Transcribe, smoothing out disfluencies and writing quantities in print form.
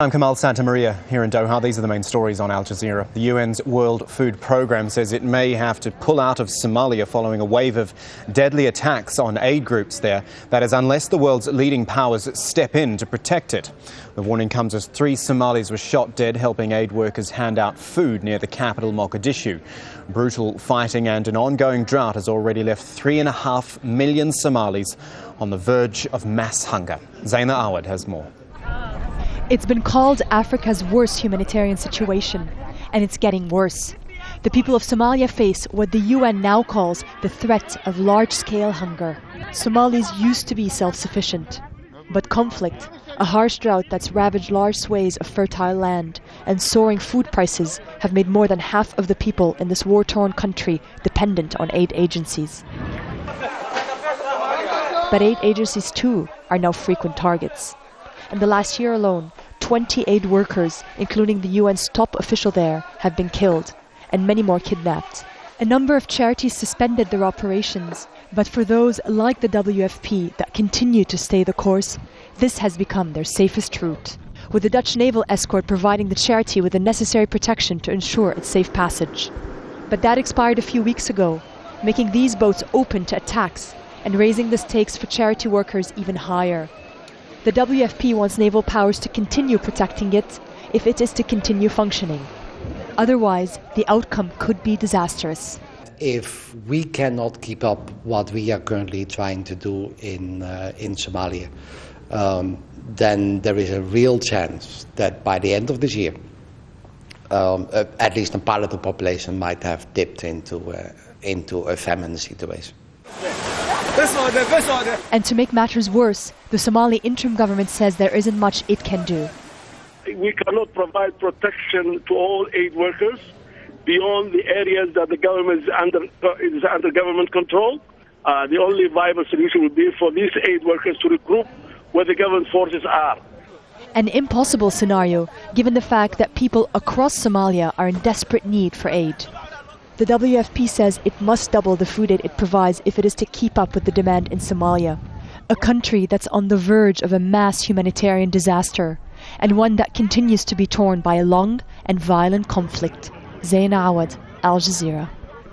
I'm Kamal Santamaria here in Doha. These are the main stories on Al Jazeera. The UN's World Food Programme says it may have to pull out of Somalia following a wave of deadly attacks on aid groups there. That is, unless the world's leading powers step in to protect it. The warning comes as 3 Somalis were shot dead helping aid workers hand out food near the capital, Mogadishu. Brutal fighting and an ongoing drought has already left 3.5 million Somalis on the verge of mass hunger. Zeina Awad has more. It's been called Africa's worst humanitarian situation, and it's getting worse. The people of Somalia face what the UN now calls the threat of large-scale hunger. Somalis used to be self-sufficient, but conflict, a harsh drought that's ravaged large swathes of fertile land, and soaring food prices have made more than half of the people in this war-torn country dependent on aid agencies. But aid agencies too are now frequent targets. In the last year alone, 20 aid workers, including the UN's top official there, have been killed, and many more kidnapped. A number of charities suspended their operations, but for those like the WFP that continue to stay the course, this has become their safest route, with the Dutch naval escort providing the charity with the necessary protection to ensure its safe passage. But that expired a few weeks ago, making these boats open to attacks and raising the stakes for charity workers even higher. The WFP wants naval powers to continue protecting it if it is to continue functioning. Otherwise, the outcome could be disastrous. If we cannot keep up what we are currently trying to do in Somalia, then there is a real chance that by the end of this year, at least a part of the population might have dipped into a famine situation. And to make matters worse, the Somali interim government says there isn't much it can do. We cannot provide protection to all aid workers beyond the areas that the government is under government control. The only viable solution would be for these aid workers to regroup where the government forces are. An impossible scenario, given the fact that people across Somalia are in desperate need for aid. The WFP says it must double the food aid it provides if it is to keep up with the demand in Somalia, a country that's on the verge of a mass humanitarian disaster, and one that continues to be torn by a long and violent conflict. Zeina Awad, Al Jazeera.